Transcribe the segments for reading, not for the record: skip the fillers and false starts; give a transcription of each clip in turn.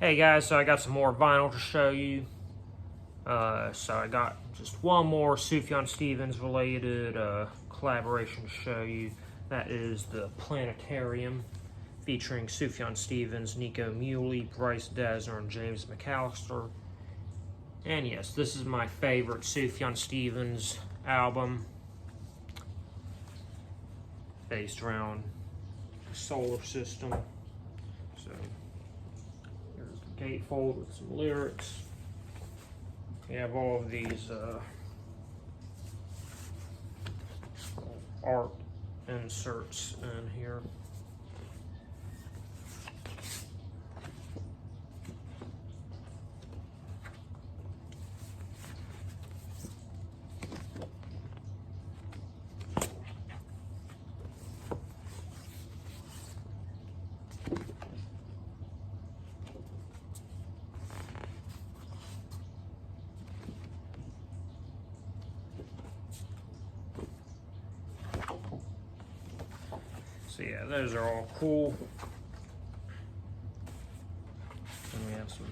Hey guys, so I got some more vinyl to show you. So I got just one more Sufjan Stevens related collaboration to show you. That is the Planetarium, featuring Sufjan Stevens, Nico Muhly, Bryce Dessner, and James McAllister. And yes, this is my favorite Sufjan Stevens album, based around the solar system. So there's the gatefold with some lyrics. We have all of these art inserts in here. So yeah, those are all cool. And we have some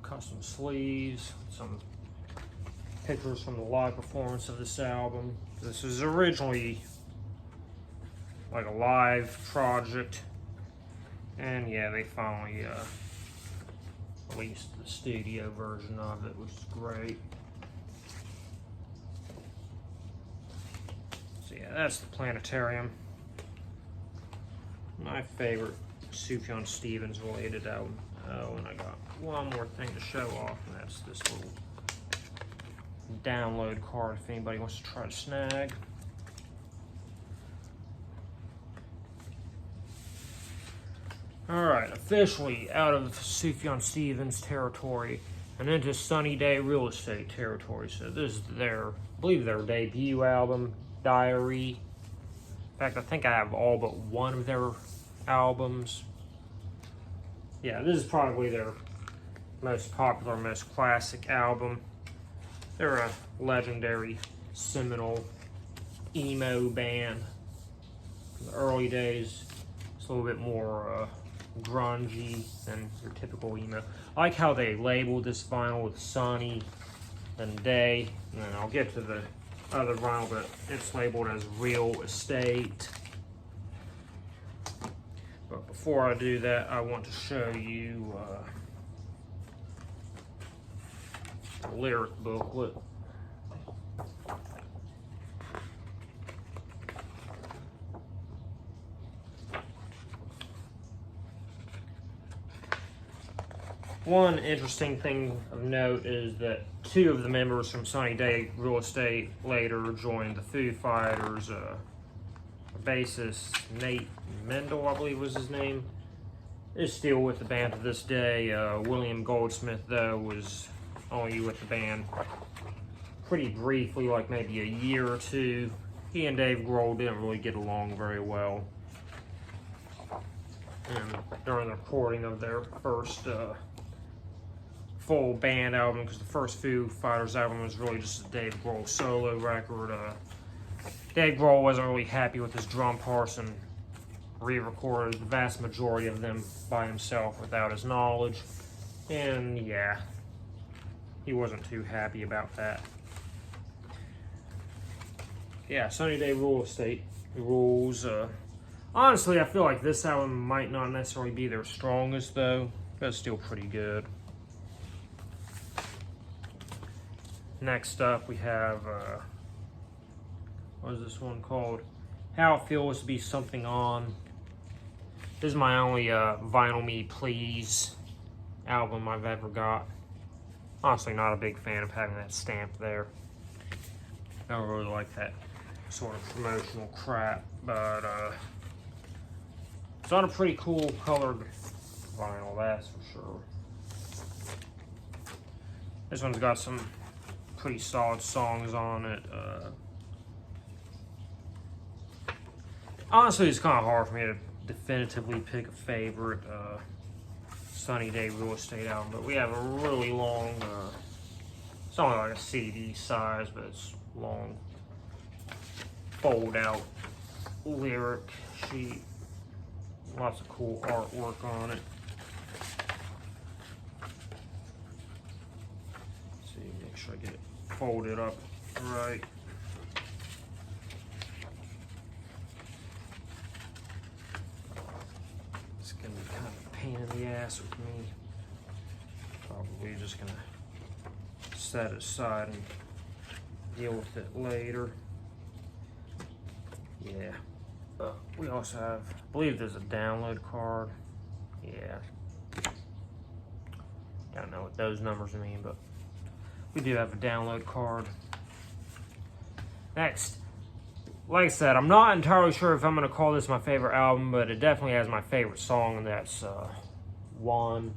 custom sleeves, some pictures from the live performance of this album. This was originally like a live project, and yeah, they finally released the studio version of it, which is great. So yeah, that's the Planetarium. My favorite Sufjan Stevens related album. Oh, and I got one more thing to show off, and that's this little download card if anybody wants to try to snag. Alright, officially out of Sufjan Stevens territory and into Sunny Day Real Estate territory. So this is their, I believe their debut album, Diary. In fact, I think I have all but one of their albums. Yeah, this is probably their most popular, most classic album. They're a legendary, seminal emo band from the early days. It's a little bit more grungy than your typical emo. I like how they labeled this vinyl with Sunny and Day, and then I'll get to the other vinyl, but it's labeled as Real Estate. But before I do that, I want to show you the lyric booklet. One interesting thing of note is that two of the members from Sunny Day Real Estate later joined the Foo Fighters. Bassist Nate Mendel, I believe was his name, is still with the band to this day. William Goldsmith, though, was only with the band pretty briefly, like maybe a year or two. He and Dave Grohl didn't really get along very well. And during the recording of their first full band album, because the first Foo Fighters album was really just a Dave Grohl solo record, Dave Grohl wasn't really happy with his drum parts and re-recorded the vast majority of them by himself without his knowledge. And yeah, he wasn't too happy about that. Yeah, Sunny Day Real Estate rules. Honestly, I feel like this album might not necessarily be their strongest though, but it's still pretty good. Next up we have what is this one called? How It Feels to Be Something On. This is my only Vinyl Me Please album I've ever got. Honestly, not a big fan of having that stamp there. I don't really like that sort of promotional crap, but it's on a pretty cool colored vinyl, that's for sure. This one's got some pretty solid songs on it. Honestly, it's kind of hard for me to definitively pick a favorite Sunny Day Real Estate album, but we have a really long, it's only like a CD size, but it's long, fold out lyric sheet. Lots of cool artwork on it. Make sure I get it folded up right. It's gonna be kind of a pain in the ass with me. Probably just gonna set it aside and deal with it later. Yeah. We also have, I believe there's a download card. Yeah. Don't know what those numbers mean, but we do have a download card. Next, like I said, I'm not entirely sure if I'm going to call this my favorite album, but it definitely has my favorite song, and that's One.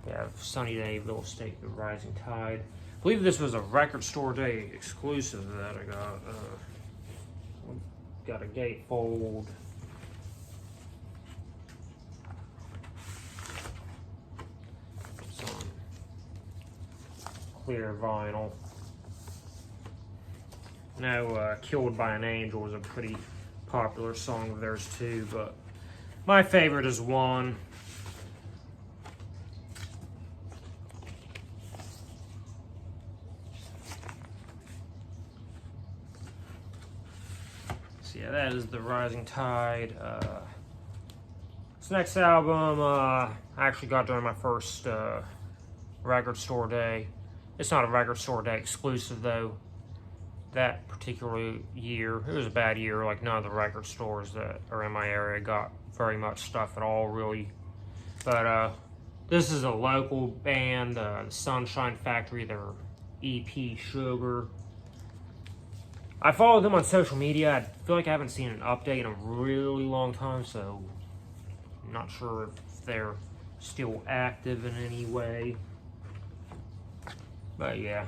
We have Sunny Day, Real Estate, The Rising Tide. I believe this was a Record Store Day exclusive that I got. Got a gatefold. Some clear vinyl. No, Killed by an Angel was a pretty popular song of theirs too, but my favorite is One. So yeah, that is The Rising Tide. This next album, I actually got during my first Record Store Day. It's not a Record Store Day exclusive though. That particular year, it was a bad year. Like none of the record stores that are in my area got very much stuff at all, really. But this is a local band, the Sunshine Factory. Their EP Sugar. I follow them on social media. I feel like I haven't seen an update in a really long time, so I'm not sure if they're still active in any way. But yeah.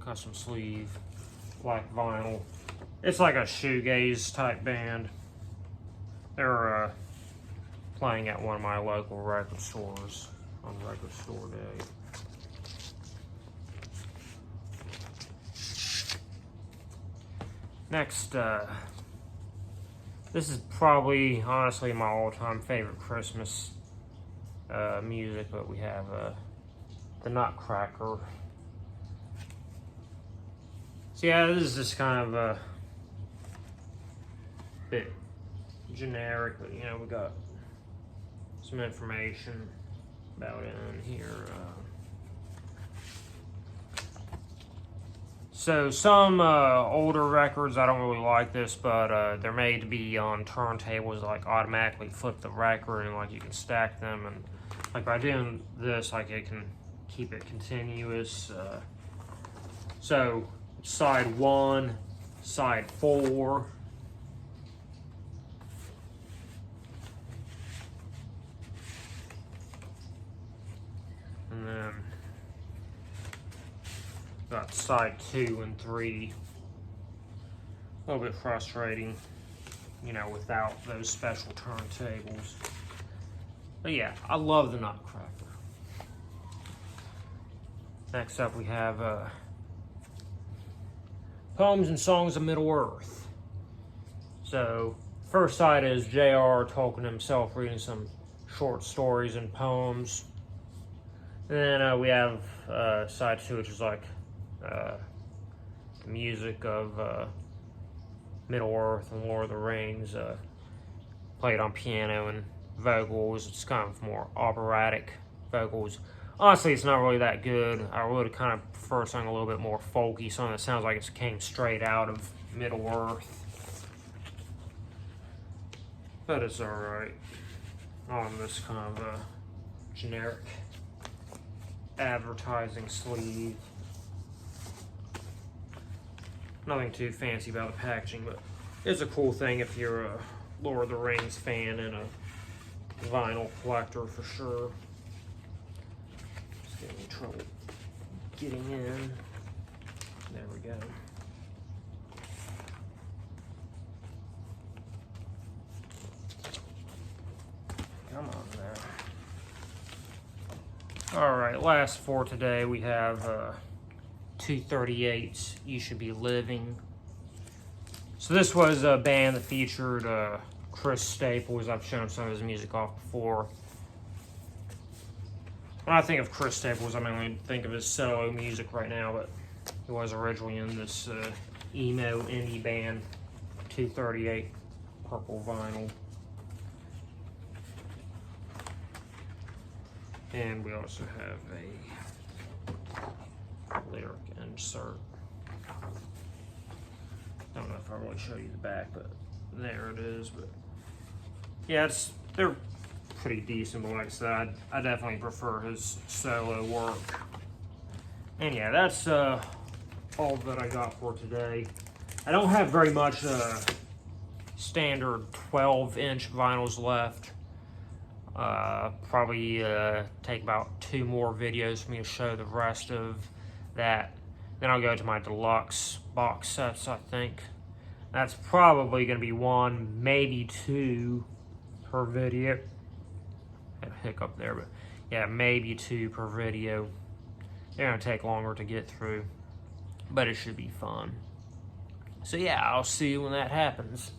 Custom sleeve, black vinyl. It's like a shoegaze type band. They're playing at one of my local record stores on Record Store Day. Next, this is probably, honestly, my all-time favorite Christmas music, but we have the Nutcracker. So yeah, this is just kind of a bit generic, but you know, we got some information about it in here. So some older records, I don't really like this, but they're made to be on turntables, like automatically flip the record, and like you can stack them, and like by doing this, like it can keep it continuous. So side 1, side 4. And then got side 2 and 3. A little bit frustrating, you know, without those special turntables. But yeah, I love the Nutcracker. Next up we have Poems and Songs of Middle-earth. So, first side is J.R. Tolkien himself reading some short stories and poems. And then we have side 2, which is like the music of Middle-earth and Lord of the Rings, played on piano and vocals. It's kind of more operatic vocals. Honestly, it's not really that good. I would kind of prefer something a little bit more folky, something that sounds like it came straight out of Middle-earth. But it's alright on this kind of a generic advertising sleeve. Nothing too fancy about the packaging, but it's a cool thing if you're a Lord of the Rings fan and a vinyl collector for sure. Just getting in trouble getting in. There we go. Come on now. Alright, last for today we have 238's You Should Be Living. So this was a band that featured Chris Staples. I've shown some of his music off before. When I think of Chris Staples, I mainly think of his solo music right now, but he was originally in this emo indie band, 238 purple vinyl. And we also have a lyric insert. I don't know if I really show you the back, but there it is. But yeah, they're pretty decent, but like I said, I definitely prefer his solo work. And yeah, that's all that I got for today. I don't have very much standard 12-inch vinyls left. Probably take about 2 more videos for me to show the rest of that. Then I'll go to my deluxe box sets, I think. That's probably going to be 1, maybe 2 per video. Had a hiccup there, but yeah, maybe 2 per video. They're going to take longer to get through, but it should be fun. So yeah, I'll see you when that happens.